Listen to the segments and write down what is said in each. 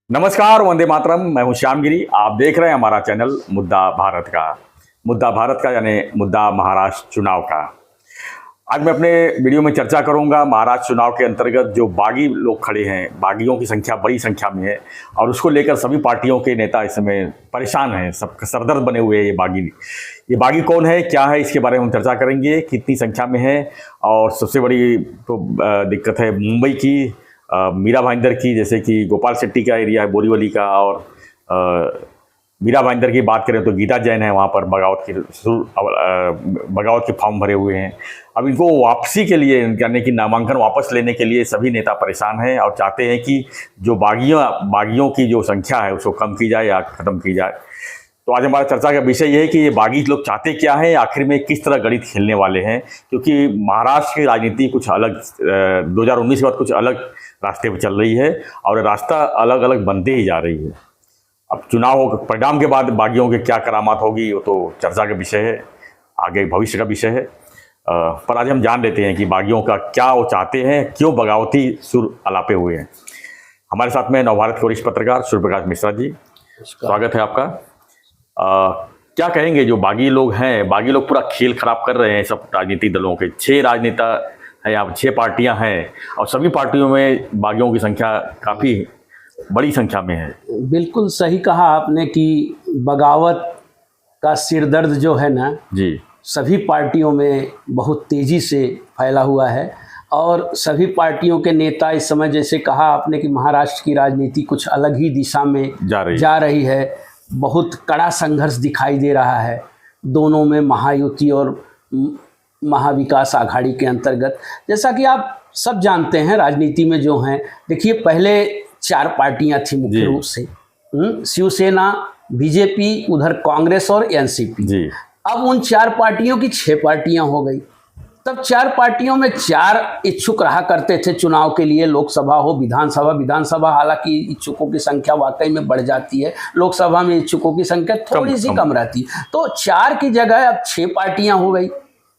नमस्कार, वंदे मातरम। मैं हूं श्यामगिरी। आप देख रहे हैं हमारा चैनल मुद्दा भारत का यानी मुद्दा महाराष्ट्र चुनाव का। आज मैं अपने वीडियो में चर्चा करूंगा महाराष्ट्र चुनाव के अंतर्गत जो बागी लोग खड़े हैं, बागियों की संख्या बड़ी संख्या में है और उसको लेकर सभी पार्टियों के नेता इस समय परेशान हैं, सब सरदर्द बने हुए हैं। ये बागी कौन है, क्या है, इसके बारे में हम चर्चा करेंगे, कितनी संख्या में है। और सबसे बड़ी तो दिक्कत है मुंबई की, मीरा भाईंदर की, जैसे कि गोपाल शेट्टी का एरिया है, बोरीवली का। और मीरा भाईंदर की बात करें तो गीता जैन है, वहाँ पर बगावत के फॉर्म भरे हुए हैं। अब इनको वापसी के लिए, यानी कि नामांकन वापस लेने के लिए सभी नेता परेशान हैं और चाहते हैं कि जो बागियों की जो संख्या है उसको कम की जाए या ख़त्म की जाए। तो आज हमारा चर्चा का विषय ये है कि ये बागी लोग चाहते क्या हैं, आखिर में किस तरह गणित खेलने वाले हैं। क्योंकि महाराष्ट्र की राजनीति कुछ अलग 2019 के बाद कुछ अलग रास्ते पर चल रही है और रास्ता अलग अलग बनते ही जा रही है। अब चुनाव परिणाम के बाद बागियों के क्या करामात होगी वो तो चर्चा का विषय है, आगे भविष्य का विषय है। पर आज हम जान लेते हैं कि बागियों का क्या वो चाहते हैं, क्यों बगावती सुर अलापे हुए हैं। हमारे साथ में नवभारत के वरिष्ठ पत्रकार सूर्य प्रकाश मिश्रा जी, स्वागत है आपका। क्या कहेंगे जो बागी लोग हैं, बागी लोग पूरा खेल खराब कर रहे हैं सब राजनीतिक दलों के। 6 राजनेता है, यहाँ 6 पार्टियां हैं और सभी पार्टियों में बागियों की संख्या काफ़ी बड़ी संख्या में है। बिल्कुल सही कहा आपने कि बगावत का सिरदर्द जो है ना जी, सभी पार्टियों में बहुत तेज़ी से फैला हुआ है और सभी पार्टियों के नेता इस समय, जैसे कहा आपने कि महाराष्ट्र की राजनीति कुछ अलग ही दिशा में जा रही है। बहुत कड़ा संघर्ष दिखाई दे रहा है दोनों में, महायुति और महाविकास आघाड़ी के अंतर्गत। जैसा कि आप सब जानते हैं राजनीति में जो हैं, देखिए पहले 4 पार्टियां थी मुख्य रूप से, शिवसेना, बीजेपी, उधर कांग्रेस और एनसीपी। अब उन 4 पार्टियों की 6 पार्टियां हो गई। तब 4 पार्टियों में 4 इच्छुक रहा करते थे चुनाव के लिए, लोकसभा हो विधानसभा। हालांकि इच्छुकों की संख्या वाकई में बढ़ जाती है, लोकसभा में इच्छुकों की संख्या थोड़ी सी कम रहती। तो 4 की जगह अब 6 पार्टियां हो गई।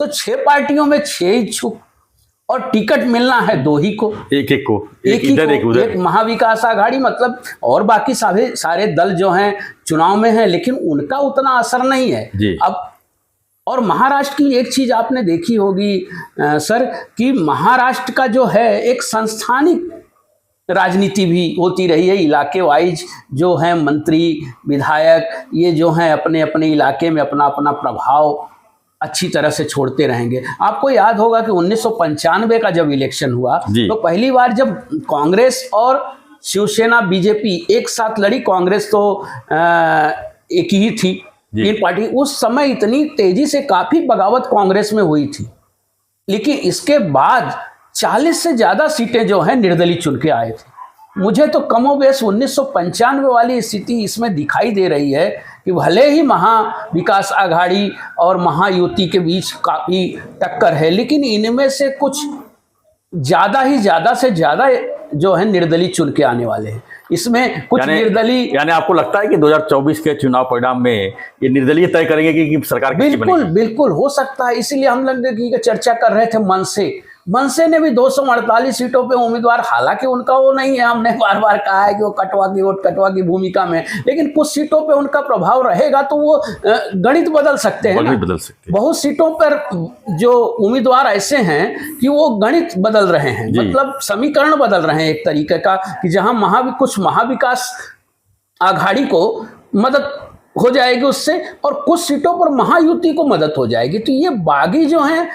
तो 6 पार्टियों में 6 इच्छुक और टिकट मिलना है 2 ही को, एक महाविकास आघाड़ी, मतलब और बाकी सारे दल जो हैं चुनाव में हैं, लेकिन उनका उतना असर नहीं है अब। और महाराष्ट्र की एक चीज आपने देखी होगी सर, कि महाराष्ट्र का जो है एक संस्थानिक राजनीति भी होती रही है। इलाके वाइज जो है मंत्री विधायक ये जो हैं अपने अपने इलाके में अपना अपना प्रभाव अच्छी तरह से छोड़ते रहेंगे। आपको याद होगा कि 1995 का जब इलेक्शन हुआ तो पहली बार जब कांग्रेस और शिवसेना बीजेपी एक साथ लड़ी, कांग्रेस तो एक ही थी, 3 पार्टी, उस समय इतनी तेजी से काफी बगावत कांग्रेस में हुई थी। लेकिन इसके बाद 40 से ज्यादा सीटें जो हैं निर्दलीय चुन के आए थे। मुझे तो कमोबेश 1995 वाली स्थिति इसमें दिखाई दे रही है कि भले ही महाविकास आघाड़ी और महायुति के बीच काफ़ी टक्कर है, लेकिन इनमें से कुछ ज़्यादा से ज़्यादा जो है निर्दलीय चुन के आने वाले हैं। इसमें कुछ निर्दलीय, यानी आपको लगता है कि 2024 के चुनाव परिणाम में ये निर्दलीय तय करेंगे कि सरकार बिल्कुल हो सकता है। इसीलिए हम लोग चर्चा कर रहे थे मनसे ने भी 248 सीटों पे उम्मीदवार, हालांकि उनका वो नहीं है, हमने बार बार कहा है कि वो कटवा की भूमिका में, लेकिन कुछ सीटों पे उनका प्रभाव रहेगा तो वो गणित बदल सकते हैं, बहुत सीटों पर जो उम्मीदवार ऐसे हैं कि वो गणित बदल रहे हैं, मतलब समीकरण बदल रहे हैं एक तरीके का, कि जहां कुछ महाविकास आघाड़ी को मदद हो जाएगी उससे और कुछ सीटों पर महायुति को मदद हो जाएगी। तो ये बागी जो हैं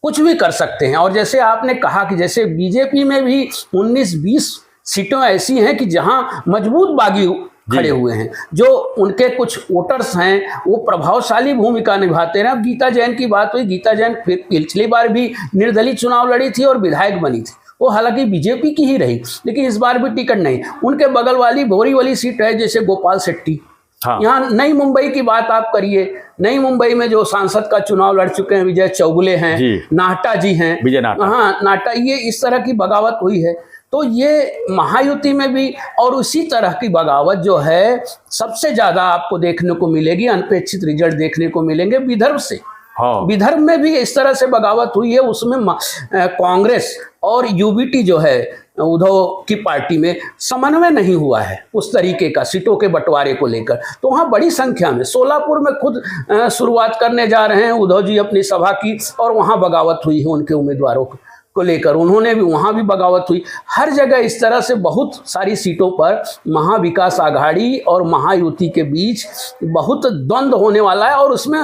कुछ भी कर सकते हैं। और जैसे आपने कहा कि जैसे बीजेपी में भी 19-20 सीटें ऐसी हैं कि जहां मजबूत बागी खड़े हुए हैं, जो उनके कुछ वोटर्स हैं वो प्रभावशाली भूमिका निभाते हैं। अब गीता जैन की बात हुई, गीता जैन पिछली बार भी निर्दलीय चुनाव लड़ी थी और विधायक बनी थी, वो हालांकि बीजेपी की ही रही, लेकिन इस बार भी टिकट नहीं। उनके बगल वाली बोरीवली सीट है जैसे गोपाल शेट्टी। यहाँ नई मुंबई की बात आप करिए, नई मुंबई में जो सांसद का चुनाव लड़ चुके हैं विजय चौगुले हैं, नाहटा जी हैं, नाहटा, ये इस तरह की बगावत हुई है। तो ये महायुति में भी और उसी तरह की बगावत जो है सबसे ज्यादा आपको देखने को मिलेगी, अनपेक्षित रिजल्ट देखने को मिलेंगे विदर्भ से। विदर्भ में भी इस तरह से बगावत हुई है, उसमें कांग्रेस और यूबीटी जो है उद्धव की पार्टी में समन्वय नहीं हुआ है उस तरीके का सीटों के बंटवारे को लेकर। तो वहाँ बड़ी संख्या में सोलापुर में खुद शुरुआत करने जा रहे हैं उद्धव जी अपनी सभा की, और वहाँ बगावत हुई है उनके उम्मीदवारों को लेकर, उन्होंने भी वहाँ भी बगावत हुई। हर जगह इस तरह से बहुत सारी सीटों पर महाविकास आघाड़ी और महायुति के बीच बहुत द्वंद्व होने वाला है, और उसमें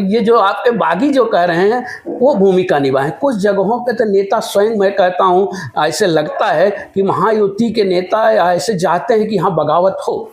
ये जो आपके बागी जो कह रहे हैं वो भूमिका निभाएं। कुछ जगहों पे तो नेता स्वयं, मैं कहता हूँ ऐसे लगता है कि महायुति के नेता ऐसे चाहते हैं कि यहाँ बगावत हो।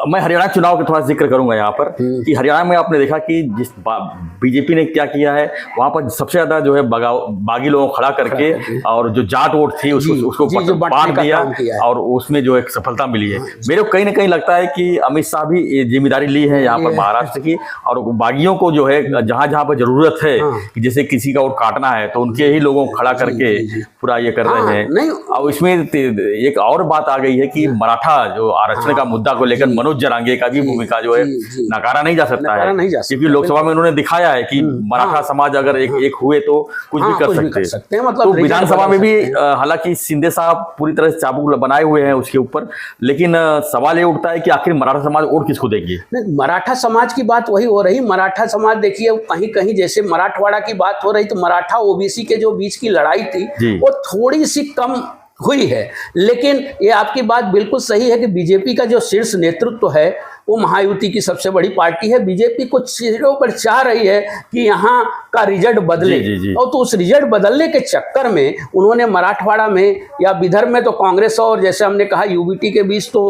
मैं हरियाणा चुनाव का थोड़ा जिक्र करूंगा यहाँ पर कि हरियाणा में आपने देखा कि जिस बीजेपी ने क्या किया है, वहाँ पर सबसे ज्यादा जो है बागी लोगों को खड़ा करके और जो जाट वोट थी उसको बांट दिया, और उसमें जो एक सफलता मिली है। मेरे को कहीं ना कहीं लगता है कि अमित शाह भी ये जिम्मेदारी ली है यहाँ पर महाराष्ट्र की, और बागियों को जो है जहाँ जहाँ पर जरूरत है कि जैसे किसी का वोट काटना है तो उनके ही लोगों को खड़ा करके पूरा ये कर रहे हैं। और इसमें एक और बात आ गई है कि मराठा जो आरक्षण का मुद्दा को लेकर मनोज जरांगे का भी भूमिका जो है नकारा नहीं जा सकता है, क्योंकि लोकसभा में उन्होंने दिखाया है कि मराठा समाज अगर एक हुए तो कुछ भी कर सकते हैं। मतलब तो विधानसभा में भी हालांकि शिंदे साहब पूरी तरह से चाबुक बनाए हुए हैं उसके ऊपर, लेकिन सवाल ये उठता है कि आखिर मराठा समाज वोट किसको देगी। मराठा समाज की बात वही हो रही, मराठा समाज देखिए कहीं कहीं जैसे मराठवाड़ा की बात हो रही तो मराठा ओबीसी के जो बीच की लड़ाई थी वो थोड़ी सी कम हुई है। लेकिन ये आपकी बात बिल्कुल सही है कि बीजेपी का जो शीर्ष नेतृत्व है वो महायुति की सबसे बड़ी पार्टी है। बीजेपी कुछ चीजों पर चाह रही है कि यहाँ का रिजल्ट बदले, और तो उस रिजल्ट बदलने के चक्कर में उन्होंने मराठवाड़ा में या विदर्भ में तो कांग्रेस और जैसे हमने कहा यूबीटी के बीच तो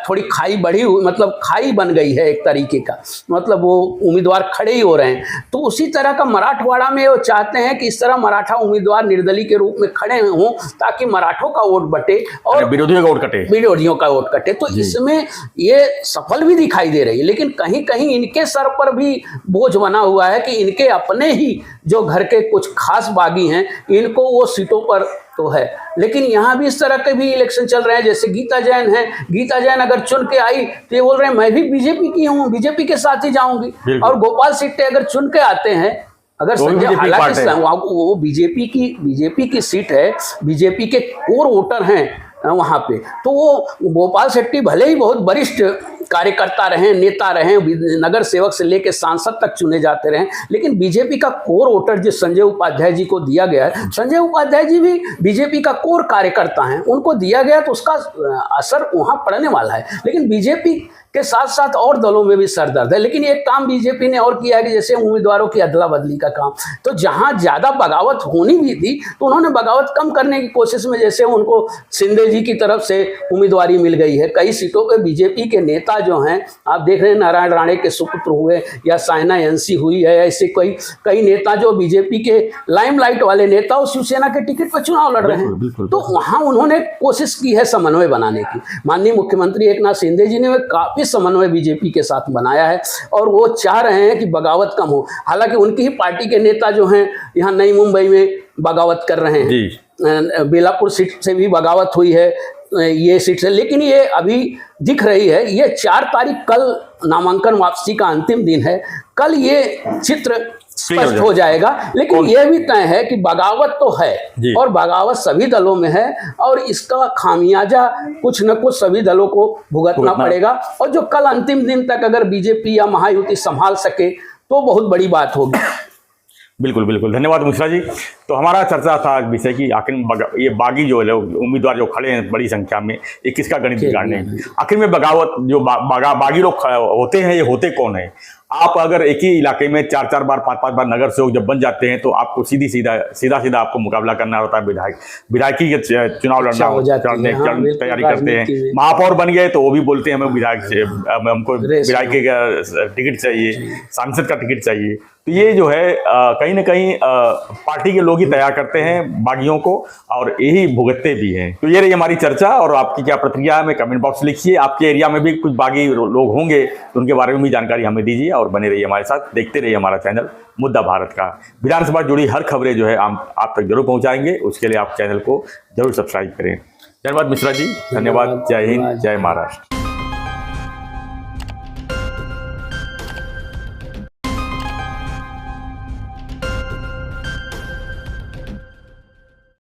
थोड़ी खाई बढ़ी हुई, मतलब खाई बन गई है एक तरीके का, मतलब वो उम्मीदवार खड़े ही हो रहे हैं। तो उसी तरह का मराठवाड़ा में वो चाहते हैं कि इस तरह मराठा उम्मीदवार निर्दलीय के रूप में खड़े हों ताकि मराठों का वोट बटे और विरोधियों का वोट कटे। तो इसमें ये सफल भी दिखाई दे रही है, लेकिन कहीं कहीं इनके सर पर भी बोझ बना हुआ है कि इनके अपने ही जो घर के कुछ खास बागी हैं इनको वो सीटों पर तो है। लेकिन यहाँ भी इस तरह के भी इलेक्शन चल रहे हैं, जैसे गीता जैन है, गीता जैन अगर चुन के आई तो ये बोल रहे हैं मैं भी बीजेपी की हूँ, बीजेपी के साथ ही जाऊंगी। और गोपाल सिट्टे अगर चुन के आते हैं, अगर संजय, हालांकि वो बीजेपी की सीट है, बीजेपी के कोर वोटर हैं वहाँ पे, तो वो गोपाल शेट्टी भले ही बहुत वरिष्ठ कार्यकर्ता रहे, नेता रहे, नगर सेवक से लेकर सांसद तक चुने जाते रहे, लेकिन बीजेपी का कोर वोटर जो संजय उपाध्याय जी को दिया गया है, संजय उपाध्याय जी भी बीजेपी का कोर कार्यकर्ता हैं, उनको दिया गया तो उसका असर वहाँ पड़ने वाला है। लेकिन बीजेपी के साथ साथ और दलों में भी सरदर्द है। लेकिन एक काम बीजेपी ने और किया है कि जैसे उम्मीदवारों की अदला बदली का काम, तो जहां ज्यादा बगावत होनी भी थी तो उन्होंने बगावत कम करने की कोशिश में, जैसे उनको शिंदे जी की तरफ से उम्मीदवारी मिल गई है, कई सीटों पे बीजेपी के नेता जो हैं आप देख रहे हैं, नारायण राणे के सुपुत्र हुए या साइना एनसी हुई है, ऐसे कई नेता जो बीजेपी के लाइमलाइट वाले नेता और शिवसेना के टिकट पर चुनाव लड़ रहे हैं। तो वहां उन्होंने कोशिश की है समन्वय बनाने की। माननीय मुख्यमंत्री एकनाथ शिंदे जी ने काफी समन्वय बीजेपी के साथ बनाया है और वो चाह रहे हैं कि बगावत कम हो। हालांकि उनकी ही पार्टी के नेता जो हैं यहाँ नई मुंबई में बगावत कर रहे हैं, बेलापुर सीट से भी बगावत हुई है ये सीट से, लेकिन ये अभी दिख रही है। ये 4 तारीख कल नामांकन वापसी का अंतिम दिन है, कल ये चित्र स्पष्ट हो जाएगा। लेकिन यह भी तय है कि बगावत तो है और बगावत सभी दलों में है और इसका खामियाजा कुछ न कुछ सभी दलों को भुगतना पड़ेगा। और जो कल अंतिम दिन तक अगर बीजेपी या महायुति संभाल सके तो बहुत बड़ी बात होगी। बिल्कुल बिल्कुल, धन्यवाद मिश्रा जी। तो हमारा चर्चा था विषय की आखिर ये बागी जो लोग उम्मीदवार जो खड़े हैं बड़ी संख्या में, ये किसका गणित बिगाड़ने, आखिर में बगावत जो बागी लोग होते हैं ये होते कौन है। आप अगर एक ही इलाके में 4-4 बार 5-5 बार नगर सेवक जब बन जाते हैं तो आपको सीधा आपको मुकाबला करना होता है। विधायकी के चुनाव लड़ने तैयारी करते हैं। महापौर बन गए तो वो भी बोलते हैं हमें हमको विधायकी का टिकट चाहिए, सांसद का टिकट चाहिए। तो ये जो है कहीं ना कहीं पार्टी के लोग ही तैयार करते हैं बागियों को और यही भुगतते भी हैं। तो ये रही हमारी चर्चा और आपकी क्या प्रतिक्रिया है हमें कमेंट बॉक्स लिखिए। आपके एरिया में भी कुछ बागी लोग होंगे तो उनके बारे में भी जानकारी हमें दीजिए और बने रहिए हमारे साथ, देखते रहिए हमारा चैनल मुद्दा भारत का। विधानसभा जुड़ी हर खबरें जो है आप तक जरूर पहुंचाएंगे, उसके लिए आप चैनल को जरूर सब्सक्राइब करें। धन्यवाद मिश्रा जी, धन्यवाद। जय हिंद, जय महाराष्ट्र।